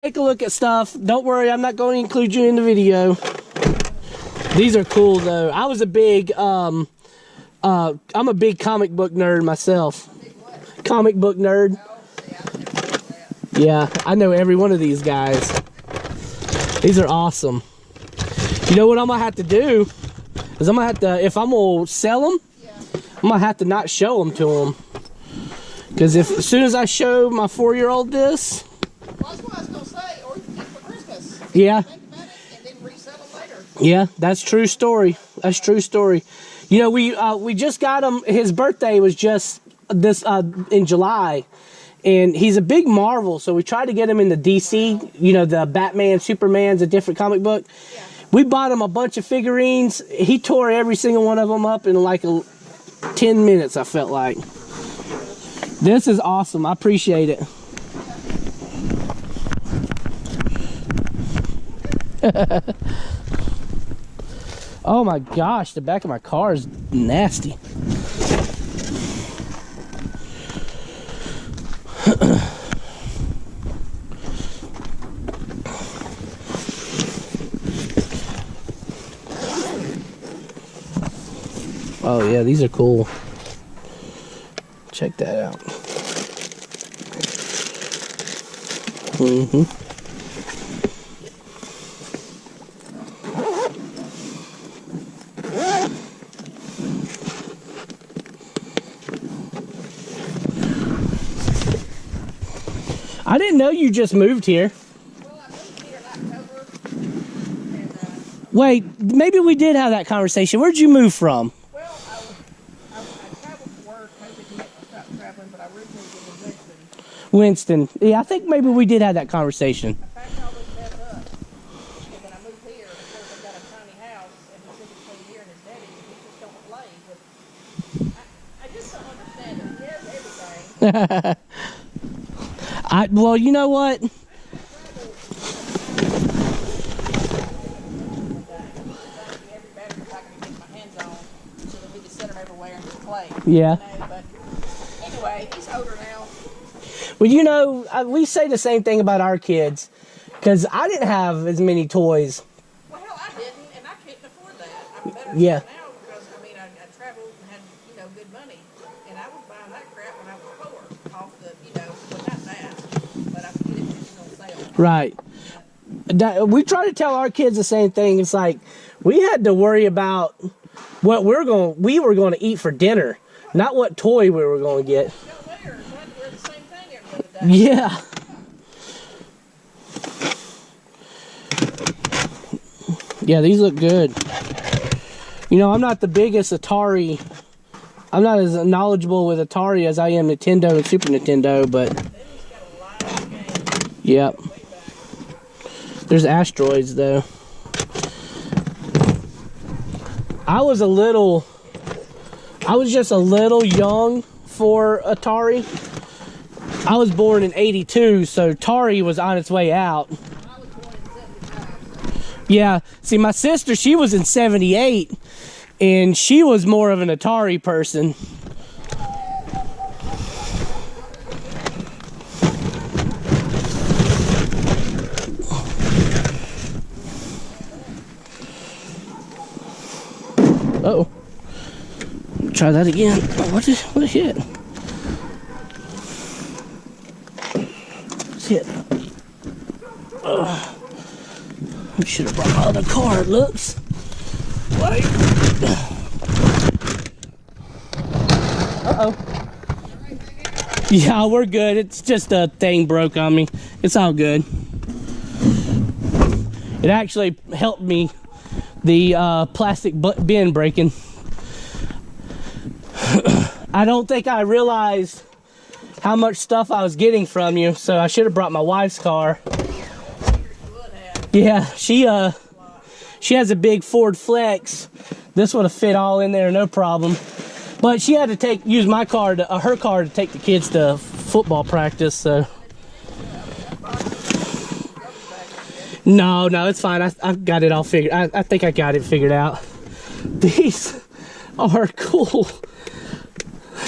Take a look at stuff. Don't worry, I'm not going to include you in the video. These are cool though. I was a big, I'm a big comic book nerd myself. Comic book nerd. Yeah, I know every one of these guys. These are awesome. You know what I'm gonna have to do is I'm gonna have to, if I'm gonna sell them, I'm gonna have to not show them to them. Because as soon as I show my 4-year-old this, well, that's what I was gonna say, or you can get it for Christmas. Yeah. Think about it and then resell them later. Yeah, that's true story. That's true story. You know, we just got him. His birthday was just this in July, and he's a big Marvel. So we tried to get him into DC. You know, the Batman, Superman's a different comic book. Yeah. We bought him a bunch of figurines. He tore every single one of them up in like 10 minutes. I felt like this is awesome. I appreciate it. Oh my gosh, the back of my car is nasty. Oh yeah, these are cool. Check that out. I didn't know you just moved here. Well, I moved here in October. And, Wait, maybe we did have that conversation. Where'd you move from? well, I traveled for work. Maybe I stopped traveling, but I originally lived in Winston. Winston. Yeah, I think maybe we did have that conversation. I packed all this stuff up. And then I moved here. And of course, I've got a tiny house. And he said between here and his daddy, he just don't play. But I just don't understand it. He has everything. Well, you know what? Yeah. But anyway, he's older now. Well, you know, we say the same thing about our kids, because I didn't have as many toys. Well, hell, I didn't, and I couldn't afford that. I'm better Yeah. now because I traveled and had good money, and I was buying that crap when I was poor off the well, not that, but I could get it on sale. Right. We try to tell our kids the same thing. It's like we had to worry about what we were going to eat for dinner, not what toy we were going to get. We're the same thing every other day. Yeah. Yeah, these look good. You know, I'm not the biggest Atari. I'm not as knowledgeable with Atari as I am Nintendo and Super Nintendo, but yep. There's asteroids though. I was just a little young for Atari. I was born in '82, so Atari was on its way out. Yeah, see, my sister, she was in '78, and she was more of an Atari person. Uh-oh. Try that again. What hit? What's hit? I should have brought my other car, it looks. Wait. Uh-oh. Yeah, we're good. It's just a thing broke on me. It's all good. It actually helped me, the plastic bin breaking. I don't think I realized how much stuff I was getting from you, so I should have brought my wife's car. Yeah, she has a big Ford Flex. This would have fit all in there, no problem. But she had to use my car her car to take the kids to football practice. So no, it's fine. I've got it all figured. I think I got it figured out. These are cool.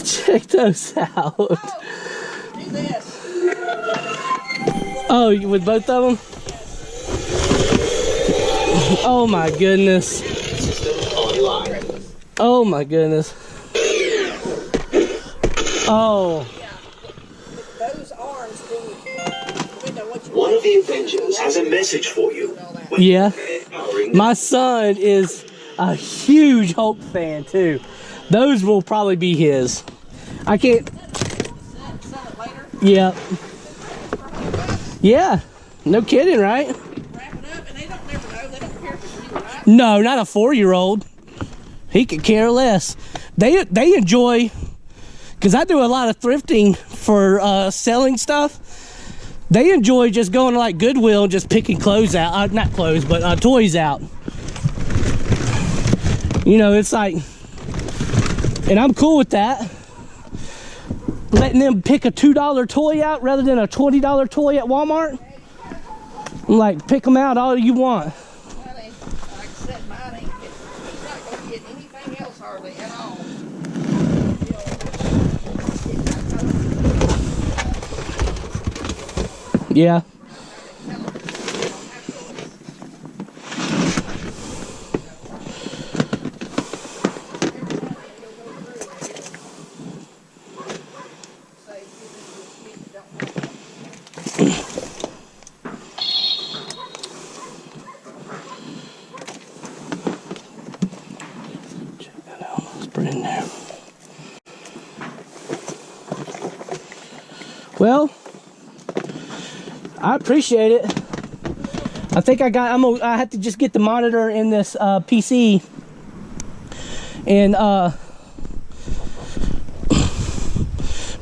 Check those out. Oh, do this. Oh, with both of them? Oh my goodness. Oh my goodness. Oh. Those arms do, you know what you One of the Avengers has a message for you. Yeah. My son is a huge Hulk fan too. Those will probably be his. I can't. sell it later. Yeah. Yeah. No kidding, right? Wrap it up, and they don't never know. They don't care if it's you or not. No, not a 4-year-old. He could care less. They enjoy, because I do a lot of thrifting for selling stuff. They enjoy just going to like Goodwill and just picking clothes out. Not clothes, but toys out. You know, it's like, and I'm cool with that. Letting them pick a $2 toy out rather than a $20 toy at Walmart. I'm like, pick them out all you want. Mine ain't, like I said, mine ain't, he's not going to get anything else hardly at all. Yeah. Check that out. Let's put it in there. Well, I appreciate it. I think I have to just get the monitor in this PC, and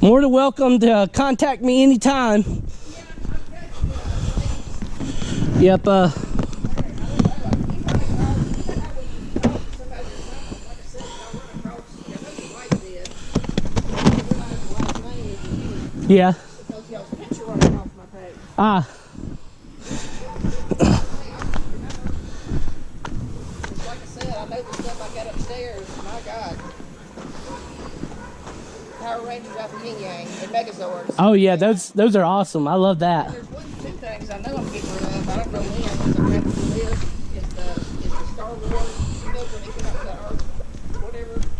more than welcome to contact me anytime. Yep. Yeah. Ah. Like I said, I know the stuff I got upstairs. My God. Power Rangers out the Yin Yang and Megazords. Oh yeah, those are awesome. I love that. There's one, two things I know I'm getting rid of. I don't know when, because I'm having to live. Is the Star Wars. You know when they come out with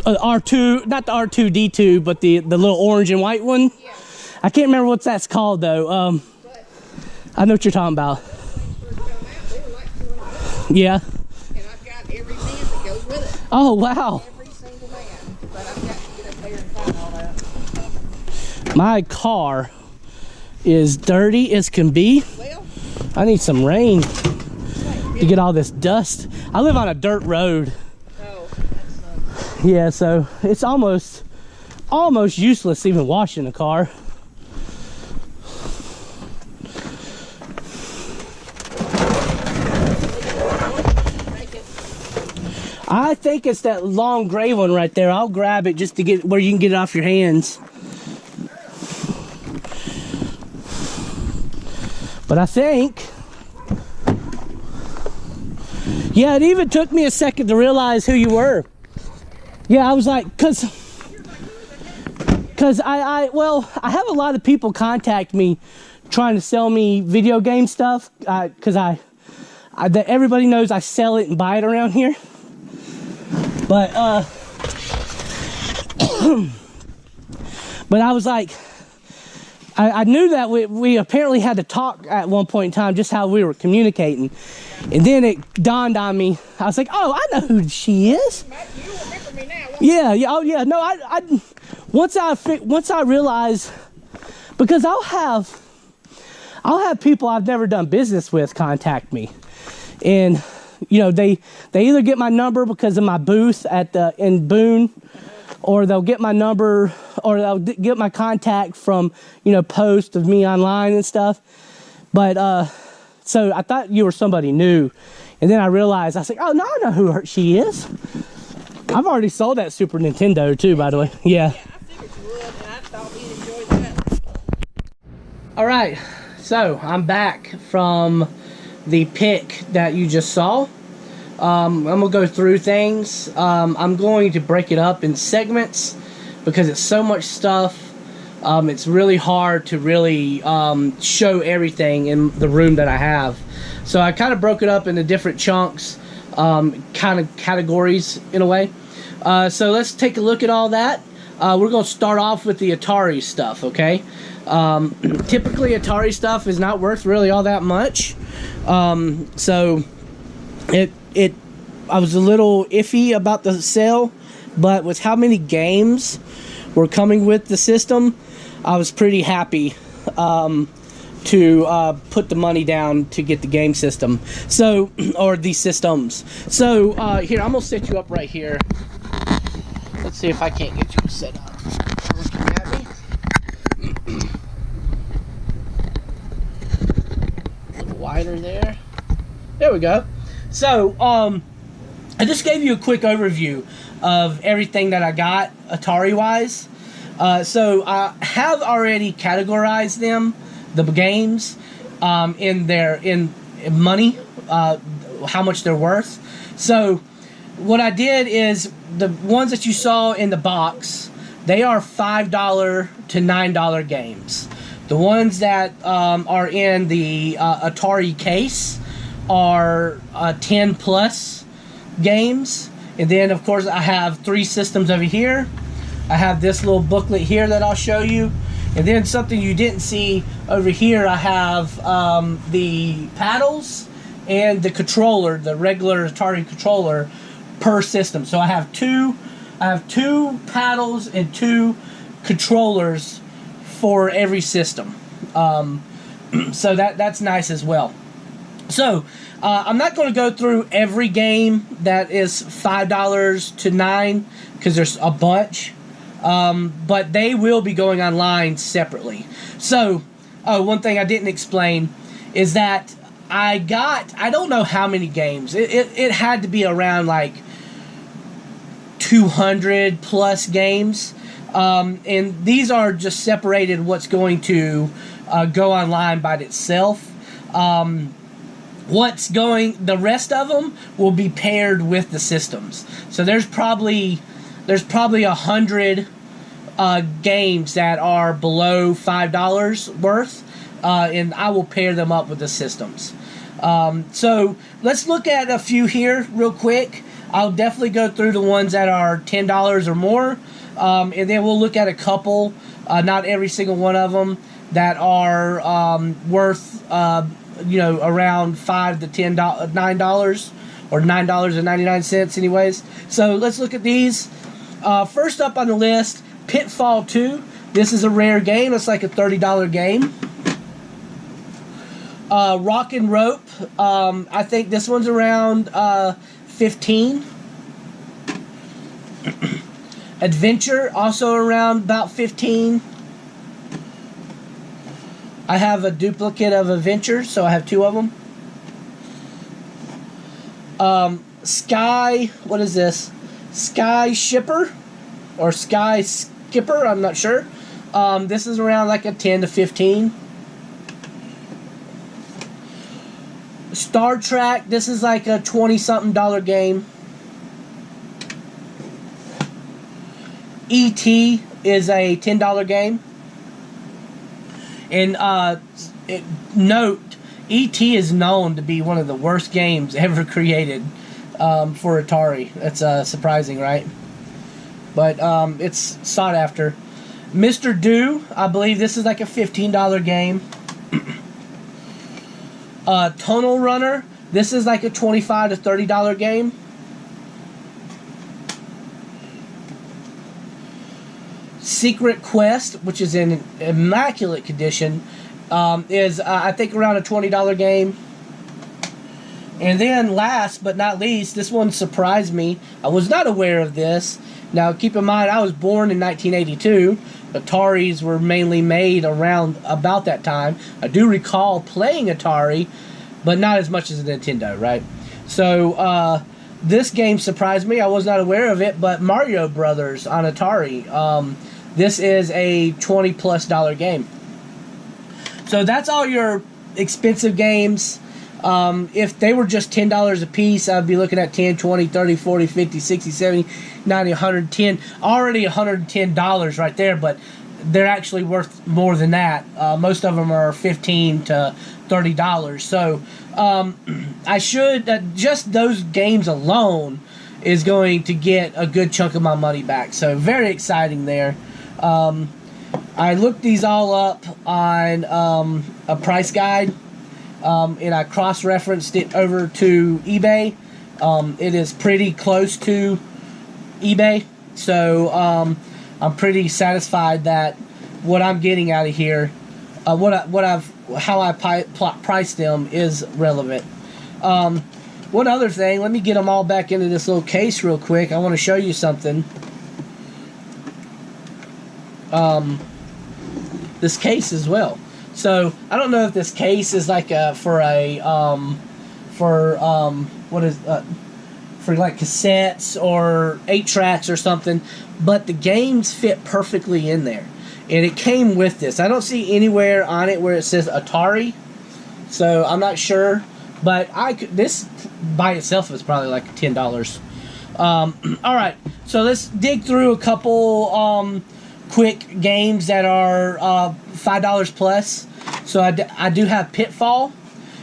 that whatever. R2, not the R2D2, but the little orange and white one. Yeah. I can't remember what that's called though. But I know what you're talking about. things first come out, they were like $200. Yeah. And I've got every man that goes with it. Oh wow. Every single man. But I've got to get up there and find all that. My car is dirty as can be. Well, I need some rain to get all this dust. I live on a dirt road. oh, that's Yeah, so it's almost useless even washing the car. make it. I think it's that long gray one right there. I'll grab it just to get where you can get it off your hands. But I think, yeah, it even took me a second to realize who you were. Yeah, I was like, cause I have a lot of people contact me trying to sell me video game stuff, cause everybody knows I sell it and buy it around here. But but I was like, I knew that we apparently had to talk at one point in time, just how we were communicating. And then it dawned on me. I was like, oh, I know who she is. You remember me now. Yeah, yeah, oh yeah. No, once I realize, because I'll have people I've never done business with contact me, and you know they either get my number because of my booth in Boone, or they'll get my number, or they'll get my contact from, you know, posts of me online and stuff. But so I thought you were somebody new, and then I realized, I was like, oh no, I know who she is. I've already sold that Super Nintendo too, by the way. Yeah. Yeah, I figured you would, and I thought we'd enjoy that. All right, so I'm back from the pick that you just saw. I'm gonna go through things. I'm going to break it up in segments because it's so much stuff. It's really hard to really show everything in the room that I have. So I kind of broke it up into different chunks, kind of categories in a way. So let's take a look at all that. We're going to start off with the Atari stuff, okay? Typically Atari stuff is not worth really all that much. So I was a little iffy about the sale, but with how many games were coming with the system, I was pretty happy to put the money down to get the game system. So, or these systems. So, here, I'm going to set you up right here. Let's see if I can't get you set up. Looking at me. A little wider there. There we go. So, I just gave you a quick overview of everything that I got Atari-wise. So I have already categorized them, the games, in money, how much they're worth. So what I did is the ones that you saw in the box, they are $5 to $9 games. The ones that are in the Atari case are 10 plus games. And then of course I have 3 systems over here. I have this little booklet here that I'll show you, and then something you didn't see over here, I have the paddles and the controller, the regular Atari controller per system. So I have two paddles and 2 controllers for every system. So that's nice as well. So I'm not going to go through every game that is $5 to $9 because there's a bunch, but they will be going online separately. So one thing I didn't explain is that I don't know how many games. It had to be around like 200 plus games, and these are just separated what's going to go online by itself. The rest of them will be paired with the systems. So there's probably 100 games that are below $5 worth, and I will pair them up with the systems. So let's look at a few here real quick. I'll definitely go through the ones that are $10 or more, and then we'll look at a couple, not every single one of them, that are worth around $5 to $9 or $9.99 anyways. So let's look at these. First up on the list, Pitfall 2. This is a rare game. It's like a $30 game. Rock and Rope. I think this one's around $15. Adventure, also around about $15. I have a duplicate of Adventure, so I have 2 of them. What is this? Sky Shipper or Sky Skipper, I'm not sure. This is around like a 10 to 15. Star Trek, this is like a 20-something game. E.T. is a $10 game. And note, E.T. is known to be one of the worst games ever created for Atari. That's surprising, right? But it's sought after. Mr. Do, I believe this is like a $15 game. Tunnel Runner, this is like a $25 to $30 game. Secret Quest, which is in immaculate condition, is I think around a $20 game. And then last but not least, this one surprised me. I was not aware of this. Now keep in mind, I was born in 1982. Ataris were mainly made around about that time. I do recall playing Atari, but not as much as a Nintendo, right? So this game surprised me. I was not aware of it, but Mario Brothers on Atari. This is a $20+ game. So that's all your expensive games. If they were just $10 a piece, I'd be looking at 10, 20, 30, 40, 50, 60, 70, 90, 110. Already $110 right there, but they're actually worth more than that. Most of them are $15 to $30. So I should just those games alone is going to get a good chunk of my money back. So very exciting there. I looked these all up on a price guide, and I cross-referenced it over to eBay. It is pretty close to eBay, so I'm pretty satisfied that what I'm getting out of here, how I priced them is relevant. One other thing, let me get them all back into this little case real quick. I want to show you something. This case as well. So I don't know if this case is like for like cassettes or 8-tracks or something, but the games fit perfectly in there, and it came with this. I don't see anywhere on it where it says Atari, so I'm not sure, but this by itself is probably like $10. All right, so let's dig through a couple quick games that are $5 plus. So I do have Pitfall,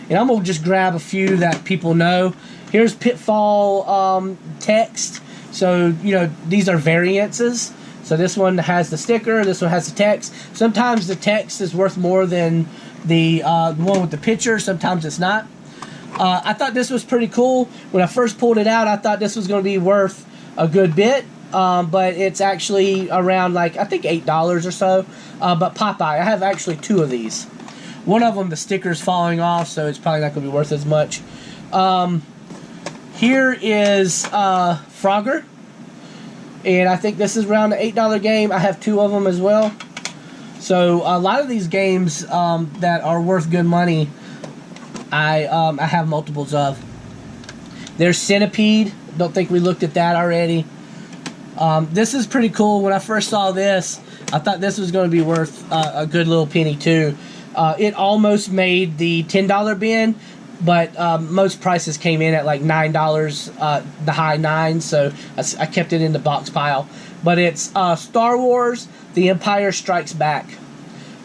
and I'm gonna just grab a few that people know. Here's Pitfall text. So these are variances. So this one has the sticker, this one has the text. Sometimes the text is worth more than the one with the picture. Sometimes it's not. I thought this was pretty cool. When I first pulled it out, I thought this was going to be worth a good bit. But it's actually around like I think $8 or so. But Popeye, I have actually 2 of these. One of them, the sticker's falling off, so it's probably not going to be worth as much. Here is Frogger, and I think this is around the $8 game. I have 2 of them as well. So a lot of these games that are worth good money, I have multiples of. There's Centipede. Don't think we looked at that already. This is pretty cool. When I first saw this, I thought this was going to be worth a good little penny too. It almost made the $10 bin, but most prices came in at like $9, the high 9s, so I kept it in the box pile. But it's Star Wars: The Empire Strikes Back.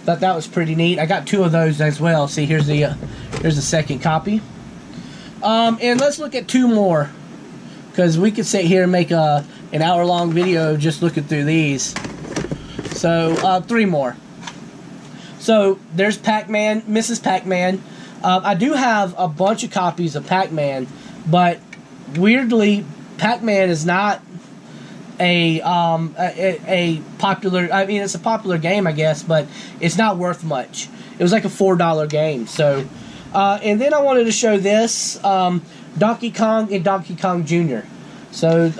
Thought that was pretty neat. I got 2 of those as well. See, here's the second copy. And let's look at 2 more, because we could sit here and make an hour-long video just looking through these. So 3 more. So there's Pac-Man, Mrs. Pac-Man. I do have a bunch of copies of Pac-Man, but weirdly, Pac-Man is not a popular. I mean, it's a popular game, I guess, but it's not worth much. It was like a $4 game. So, and then I wanted to show this Donkey Kong and Donkey Kong Jr. So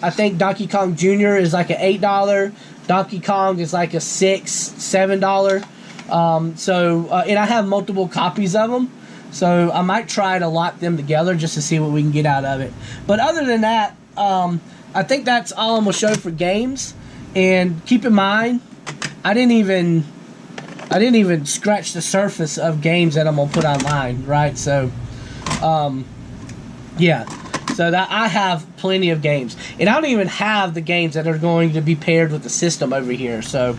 I think Donkey Kong Jr. is like an $8. Donkey Kong is like a $6, $7. And I have multiple copies of them, so I might try to lock them together just to see what we can get out of it. But other than that, I think that's all I'm gonna show for games. And keep in mind, I didn't even scratch the surface of games that I'm gonna put online, right? So, yeah. So that I have plenty of games, and I don't even have the games that are going to be paired with the system over here. So,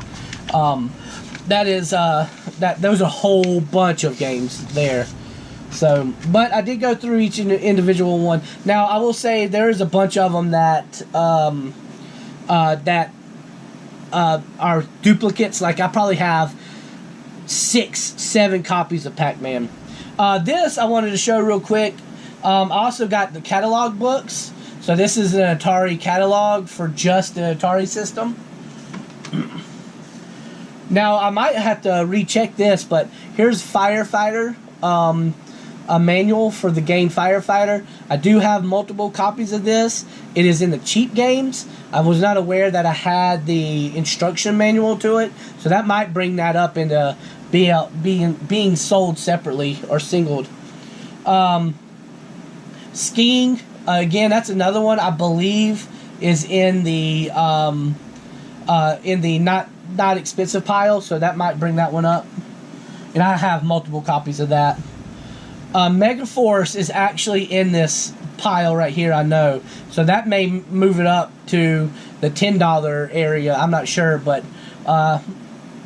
that is those are a whole bunch of games there. So, but I did go through each individual one. Now I will say there is a bunch of them that are duplicates. Like I probably have 6, 7 copies of Pac-Man. This I wanted to show real quick. I also got the catalog books. So this is an Atari catalog for just the Atari system. Now, I might have to recheck this, but here's Firefighter, a manual for the game Firefighter. I do have multiple copies of this. It is in the cheap games. I was not aware that I had the instruction manual to it, so that might bring that up into being sold separately or singled. Skiing, again, that's another one I believe is in the not expensive pile, so that might bring that one up. And I have multiple copies of that. Megaforce is actually in this pile right here, I know. So that may move it up to the $10 area. I'm not sure, but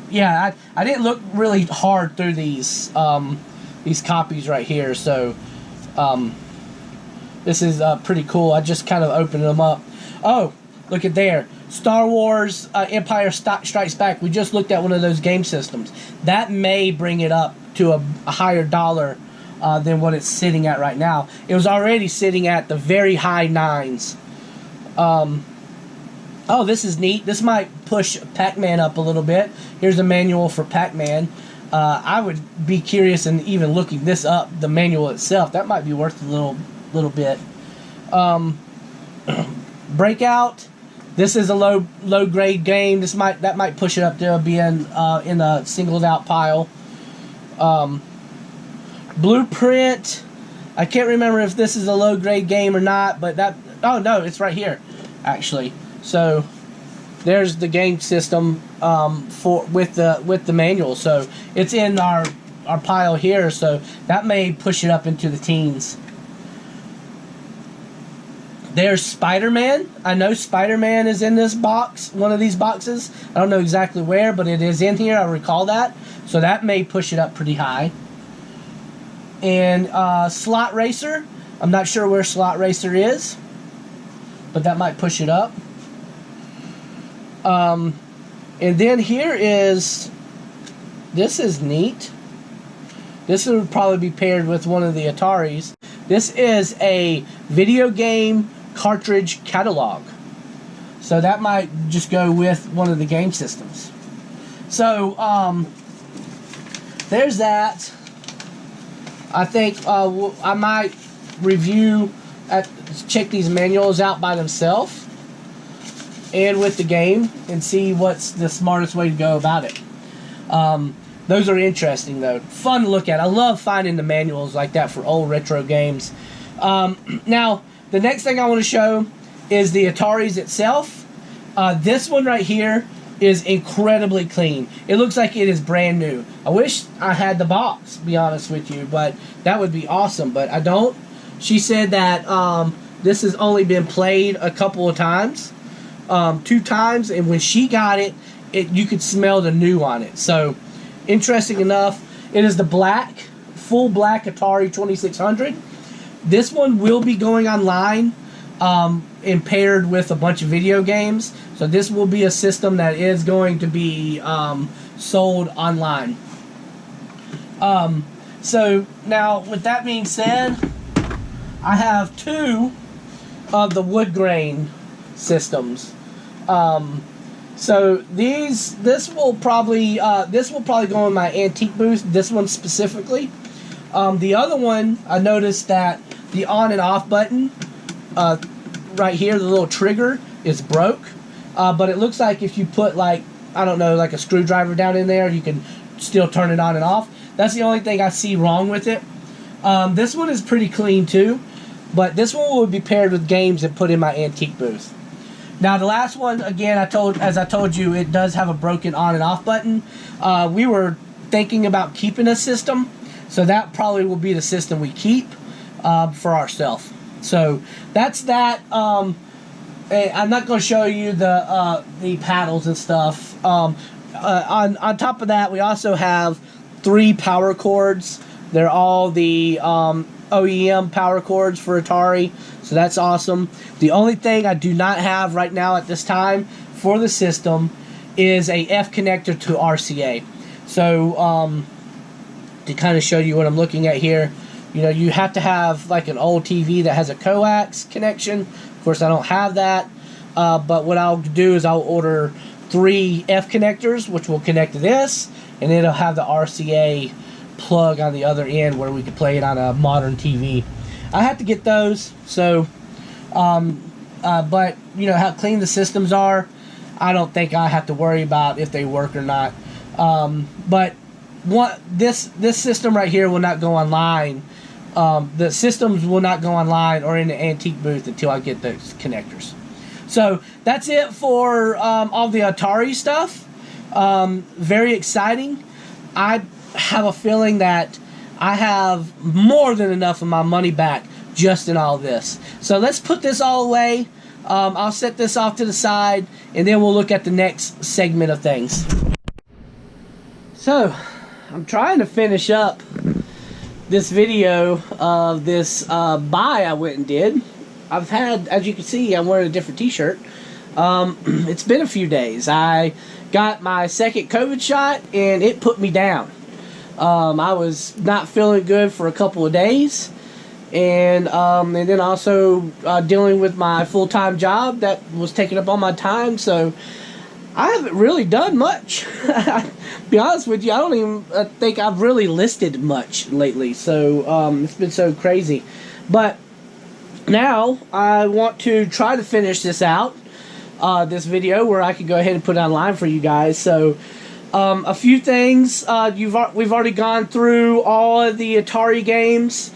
yeah, I didn't look really hard through these copies right here, so this is pretty cool. I just kind of opened them up. Oh, look at there. Star Wars Empire Strikes Back. We just looked at one of those game systems. That may bring it up to a higher dollar than what it's sitting at right now. It was already sitting at the very high 9s. Oh, this is neat. This might push Pac-Man up a little bit. Here's a manual for Pac-Man. I would be curious in even looking this up, the manual itself. That might be worth a little bit. Breakout. This is a low grade game. That might push it up to being in a singled out pile. Blueprint. I can't remember if this is a low grade game or not, but oh no, it's right here, actually. So there's the game system with the manual. So it's in our pile here. So that may push it up into the teens. There's Spider-Man. I know Spider-Man is in this box, one of these boxes. I don't know exactly where, but it is in here. I recall that. So that may push it up pretty high. And Slot Racer. I'm not sure where Slot Racer is, but that might push it up. And then here is, this is neat. This would probably be paired with one of the Ataris. This is a video game cartridge catalog. So that might just go with one of the game systems. So, there's that. I think I might check these manuals out by themselves and with the game and see what's the smartest way to go about it. Those are interesting though. Fun to look at. I love finding the manuals like that for old retro games. Now, the next thing I want to show is the Ataris itself. This one right here is incredibly clean. It looks like it is brand new. I wish I had the box, to be honest with you, but that would be awesome, but I don't. She said that this has only been played a couple of times, 2 times, and when she got it, you could smell the new on it. So, interesting enough, it is the full black Atari 2600. This one will be going online and paired with a bunch of video games. So this will be a system that is going to be sold online. So now, with that being said, I have 2 of the wood grain systems. So this will probably go in my antique booth. This one specifically. The other one, I noticed that the on and off button right here, the little trigger, is broke. But it looks like if you put like a screwdriver down in there, you can still turn it on and off. That's the only thing I see wrong with it. This one is pretty clean too, but this one will be paired with games and put in my antique booth. Now the last one, again, as I told you, it does have a broken on and off button. We were thinking about keeping a system, so that probably will be the system we keep for ourselves. So that's that. I'm not going to show you the paddles and stuff. On top of that, we also have 3 power cords. They're all the OEM power cords for Atari, so that's awesome. The only thing I do not have right now at this time for the system is a F connector to RCA. So to kind of show you what I'm looking at here, you have to have like an old TV that has a coax connection. Of course, I don't have that, but what I'll do is I'll order 3 F connectors, which will connect to this, and it'll have the RCA plug on the other end where we could play it on a modern TV. I have to get those, so but how clean the systems are, I don't think I have to worry about if they work or not. But this system right here will not go online. The systems will not go online or in the antique booth until I get those connectors. So that's it for all the Atari stuff. Very exciting. I have a feeling that I have more than enough of my money back just in all this. So let's put this all away. I'll set this off to the side, and then we'll look at the next segment of things. So, I'm trying to finish up this video of this buy I went and did. I've had, as you can see, I'm wearing a different t-shirt. It's been a few days. I got my second COVID shot and it put me down. I was not feeling good for a couple of days. And then also dealing with my full-time job that was taking up all my time. So I haven't really done much. To be honest with you, I don't even think I've really listed much lately. So it's been so crazy. But now I want to try to finish this out, this video, where I can go ahead and put it online for you guys. So a few things. We've already gone through all of the Atari games.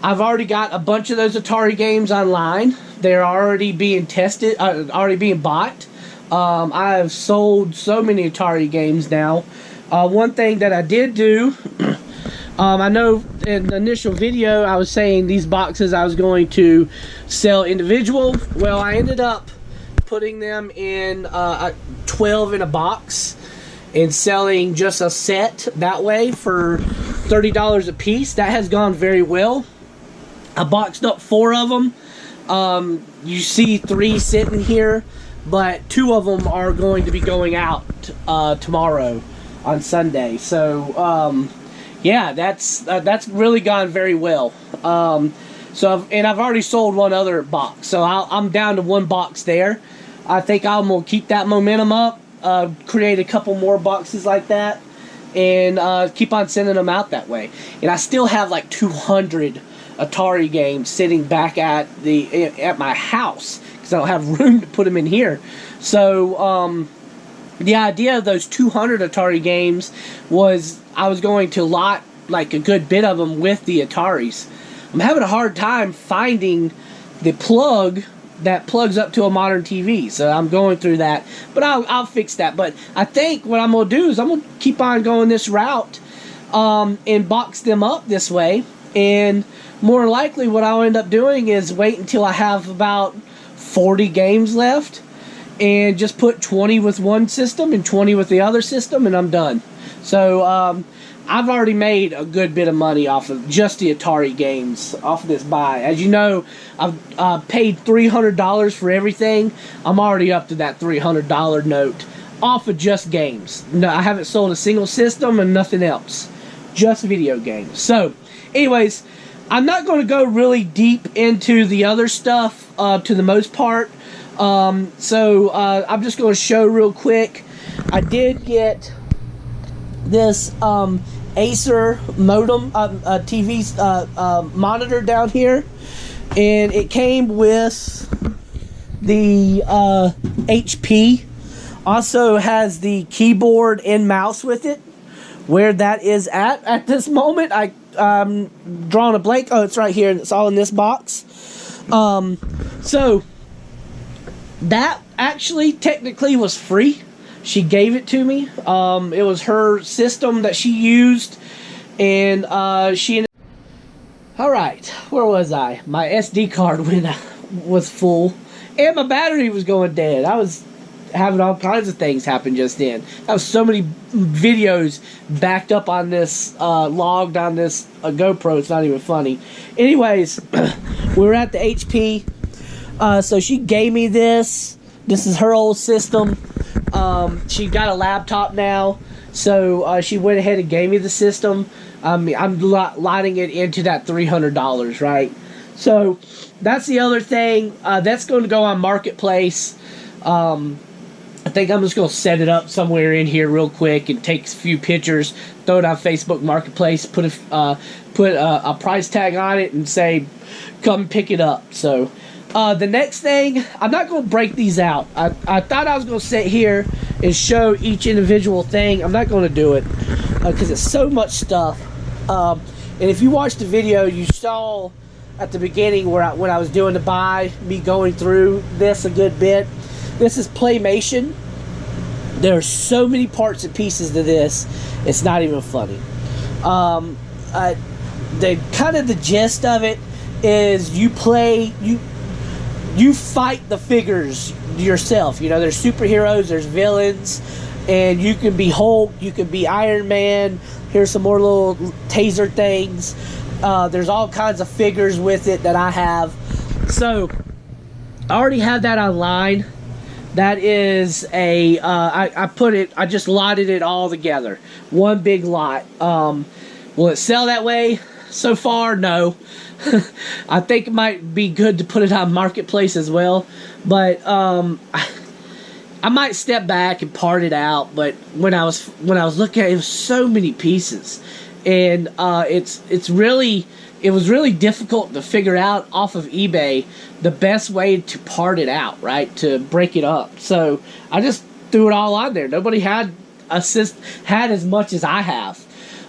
I've already got a bunch of those Atari games online. They're already being tested, already being bought. I have sold so many Atari games now. One thing that I did do, I know in the initial video I was saying these boxes I was going to sell individual. Well, I ended up putting them in 12 in a box and selling just a set that way for $30 a piece. That has gone very well. I boxed up 4 of them. You see 3 sitting here, but 2 of them are going to be going out tomorrow on Sunday. So yeah, that's really gone very well. I've already sold 1 other box, so I'm down to 1 box there. I think I'm gonna keep that momentum up, create a couple more boxes like that, and keep on sending them out that way. And I still have like 200 Atari games sitting back at my house because I don't have room to put them in here. So the idea of those 200 Atari games was I was going to lot like a good bit of them with the Ataris. I'm having a hard time finding the plug that plugs up to a modern TV, so I'm going through that, but I'll fix that. But I think what I'm going to do is I'm going to keep on going this route and box them up this way, and more likely what I'll end up doing is wait until I have about 40 games left and just put 20 with one system and 20 with the other system, and I'm done. So I've already made a good bit of money off of just the Atari games, off of this buy. As you know, I've paid $300 for everything. I'm already up to that $300 note off of just games. No, I haven't sold a single system and nothing else. Just video games. So, anyways, I'm not going to go really deep into the other stuff to the most part. I'm just going to show real quick. I did get this Acer modem, TV monitor down here, and it came with the HP. Also has the keyboard and mouse with it. Where that is at this moment, I'm drawing a blank. Oh, it's right here. It's all in this box. So that actually technically was free. She gave it to me. It was her system that she used, and all right, where was I? My SD card was full, and my battery was going dead. I was having all kinds of things happen just then. I have so many videos backed up on this, logged on this GoPro, it's not even funny. Anyways, we were at the HP, so she gave me this. This is her old system. She got a laptop now, so she went ahead and gave me the system. I'm lighting it into that $300, right? So that's the other thing. That's going to go on Marketplace. I think I'm just going to set it up somewhere in here real quick and take a few pictures, throw it on Facebook Marketplace, put a price tag on it, and say, come pick it up. So the next thing, I'm not going to break these out. I thought I was going to sit here and show each individual thing. I'm not going to do it because it's so much stuff. And if you watched the video, you saw at the beginning when I was doing the buy, me going through this a good bit. This is Playmation. There are so many parts and pieces to this, it's not even funny. The gist of it is you fight the figures yourself. You know, there's superheroes, there's villains, and you can be Hulk, you can be Iron Man. Here's some more little taser things. There's all kinds of figures with it that I have. So I already have that online. That is a I just lotted it all together, one big lot. Will it sell that way? So far, no. I think it might be good to put it on Marketplace as well, but I might step back and part it out. But when I was looking at it, was so many pieces, and it was really difficult to figure out off of eBay the best way to part it out, right? To break it up. So I just threw it all on there. Nobody had as much as I have.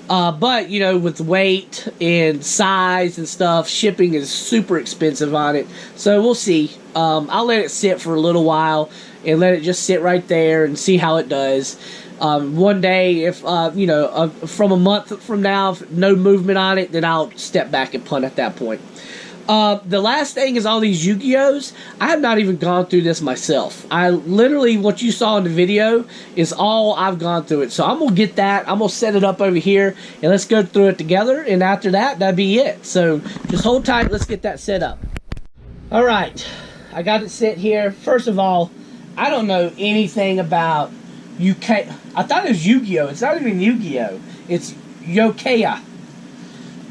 But, you know, with weight and size and stuff, shipping is super expensive on it. So we'll see. I'll let it sit for a little while and let it just sit right there and see how it does. One day, if, from a month from now, if no movement on it, then I'll step back and punt at that point. The last thing is all these Yu-Gi-Ohs. I have not even gone through this myself. I literally, what you saw in the video is all I've gone through it. So I'm going to get that. I'm going to set it up over here and let's go through it together. And after that, that'd be it. So just hold tight. Let's get that set up. All right. I got it set here. First of all, I don't know anything about UK. I thought it was Yu-Gi-Oh! It's not even Yu-Gi-Oh! It's Yokeya.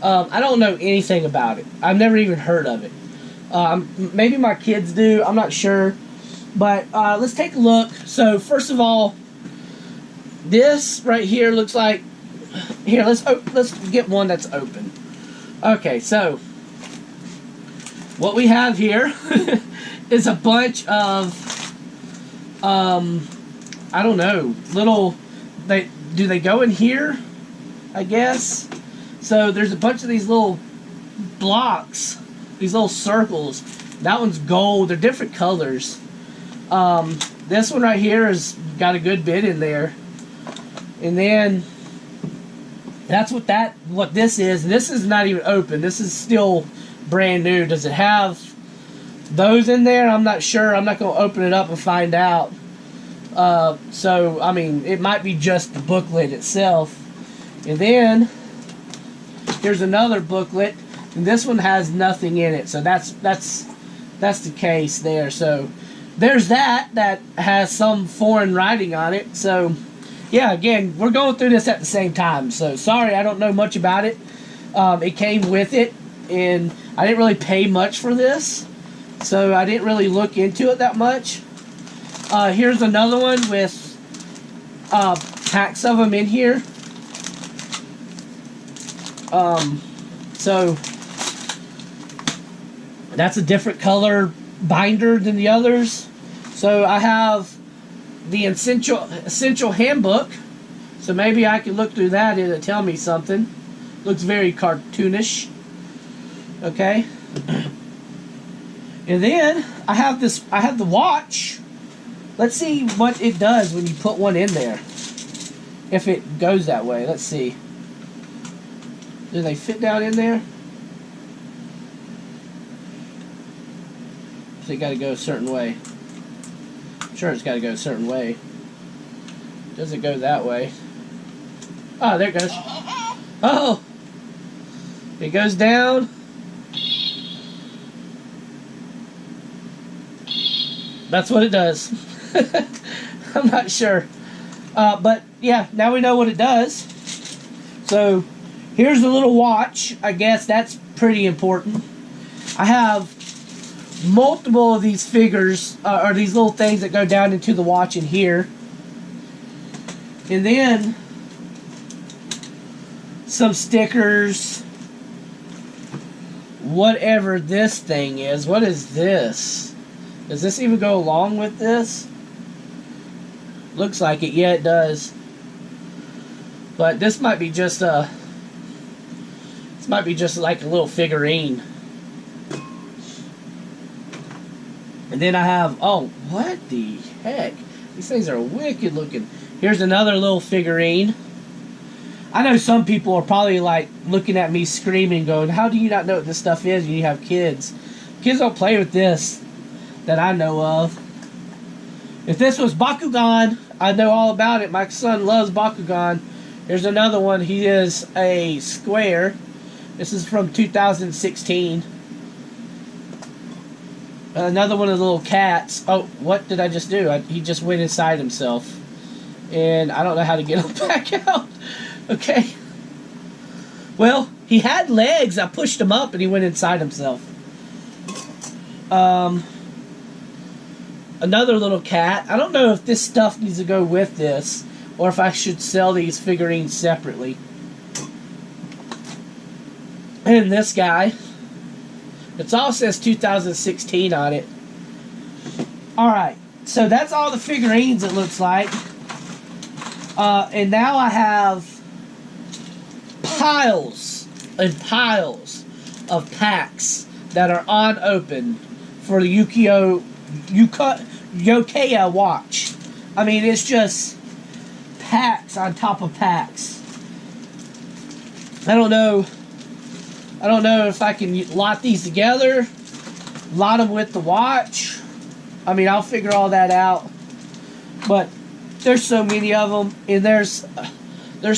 I don't know anything about it. I've never even heard of it. Maybe my kids do. I'm not sure. But let's take a look. So first of all, this right here looks like... Here, let's get one that's open. Okay, so what we have here is a bunch of... I don't know. Little... Do they go in here? I guess... So there's a bunch of these little blocks, these little circles. That one's gold. They're different colors. This one right here has got a good bit in there. And then that's what this is. This is not even open. This is still brand new. Does it have those in there? I'm not sure. I'm not going to open it up and find out. So, I mean, it might be just the booklet itself. And then here's another booklet, and this one has nothing in it. So that's the case there. So there's that has some foreign writing on it. So yeah, again, we're going through this at the same time. So sorry, I don't know much about it. It came with it, and I didn't really pay much for this, so I didn't really look into it that much. Here's another one with packs of them in here. So that's a different color binder than the others. So I have the essential handbook. So maybe I can look through that and it'll tell me something. Looks very cartoonish. Okay. And then I have the watch. Let's see what it does when you put one in there. If it goes that way. Let's see. Do they fit down in there? So they got to go a certain way. I'm sure it's got to go a certain way. Does it go that way? Oh, there it goes. Oh! It goes down. That's what it does. I'm not sure. But yeah, now we know what it does. So here's a little watch. I guess that's pretty important. I have multiple of these figures, or these little things that go down into the watch in here. And then some stickers. Whatever this thing is. What is this? Does this even go along with this? Looks like it. Yeah, it does. But this might be just a... This might be just like a little figurine. And then I have... Oh, what the heck? These things are wicked looking. Here's another little figurine. I know some people are probably like looking at me screaming, going, how do you not know what this stuff is when you have kids? Kids don't play with this that I know of. If this was Bakugan, I know all about it. My son loves Bakugan. Here's another one. He is a square. This is from 2016. Another one of the little cats. Oh, what did I just do? He just went inside himself. And I don't know how to get him back out. Okay. Well, he had legs. I pushed him up and he went inside himself. Another little cat. I don't know if this stuff needs to go with this or if I should sell these figurines separately. And this guy. It all says 2016 on it. Alright, so that's all the figurines it looks like. And now I have piles and piles of packs that are unopened for the Yokeya watch. I mean, it's just packs on top of packs. I don't know if I can lot these together, lot them with the watch. I mean, I'll figure all that out. But there's so many of them, and there's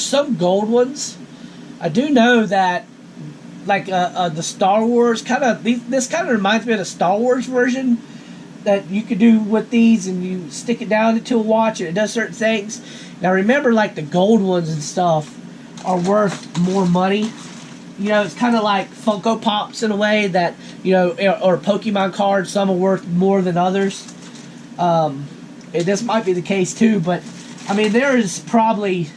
some gold ones. I do know that, like the Star Wars this kind of reminds me of the Star Wars version that you could do with these, and you stick it down into a watch and it does certain things. Now remember, like the gold ones and stuff are worth more money. You know, it's kind of like Funko Pops in a way that, you know, or Pokemon cards. Some are worth more than others. And this might be the case too, but I mean, there is probably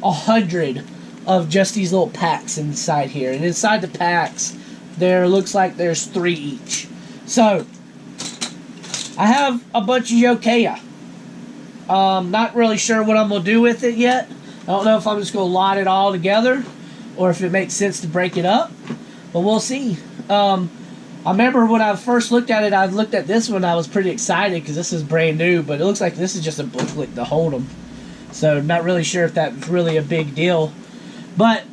100 of just these little packs inside here. And inside the packs, there looks like there's 3 each. So, I have a bunch of Yokeya. Not really sure what I'm going to do with it yet. I don't know if I'm just going to lot it all together or if it makes sense to break it up, but we'll see. I remember when I first looked at it, I looked at this one, I was pretty excited because this is brand new, but it looks like this is just a booklet to hold them. So, not really sure if that's really a big deal. But,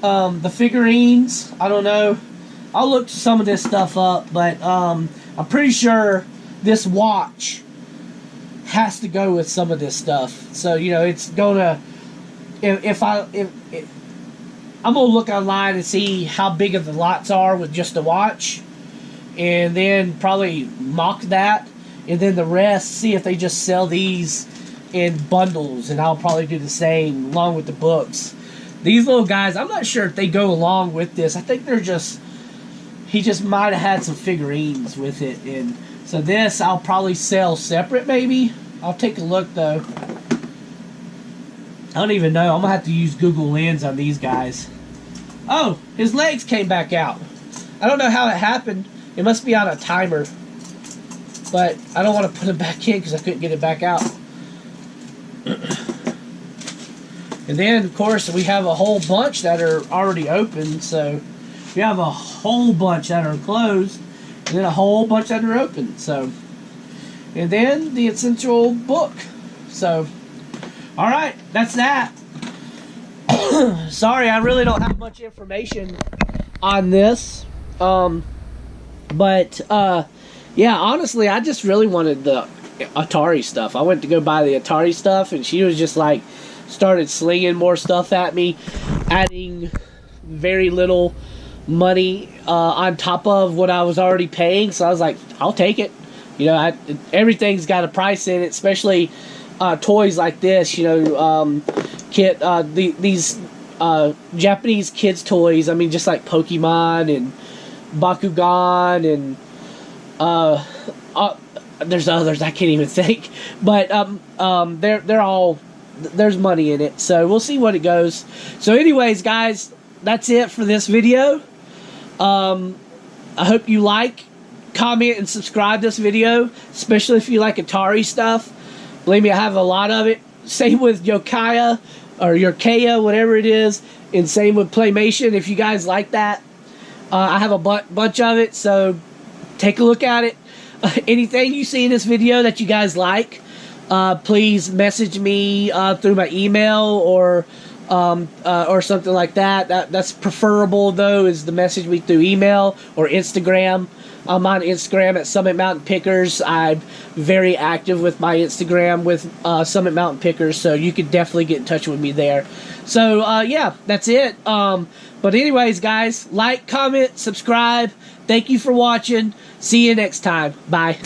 the figurines, I don't know. I'll look some of this stuff up, but I'm pretty sure this watch has to go with some of this stuff. So, you know, it's gonna... If I'm gonna look online and see how big of the lots are with just the watch, and then probably mock that, and then the rest, see if they just sell these in bundles, and I'll probably do the same along with the books. These little guys, I'm not sure if they go along with this. I think they're just, he just might have had some figurines with it, and so this I'll probably sell separate maybe. I'll take a look though. I don't even know. I'm going to have to use Google Lens on these guys. Oh, his legs came back out. I don't know how it happened. It must be on a timer. But I don't want to put it back in because I couldn't get it back out. And then, of course, we have a whole bunch that are already open. So we have a whole bunch that are closed. And then a whole bunch that are open. So, and then the essential book. So... Alright, that's that. Sorry, I really don't have much information on this. Yeah, honestly, I just really wanted the Atari stuff. I went to go buy the Atari stuff, and she was just like, started slinging more stuff at me, adding very little money on top of what I was already paying. So I was like, I'll take it. You know, everything's got a price in it, especially... toys like this, you know, these Japanese kids toys. I mean, just like Pokemon and Bakugan and there's others I can't even think, but they're all, there's money in it. So we'll see what it goes. So, anyways, guys, that's it for this video. I hope you like, comment, and subscribe this video, especially if you like Atari stuff. Believe me, I have a lot of it. Same with Yokeya, or Yokeya, whatever it is. And same with Playmation, if you guys like that. I have a bunch of it, so take a look at it. Anything you see in this video that you guys like, please message me through my email or or something like that. That's preferable, though, is the message me through email or Instagram. I'm on Instagram at Summit Mountain Pickers. I'm very active with my Instagram with Summit Mountain Pickers, so you can definitely get in touch with me there. So, yeah, that's it. But anyways, guys, like, comment, subscribe. Thank you for watching. See you next time. Bye.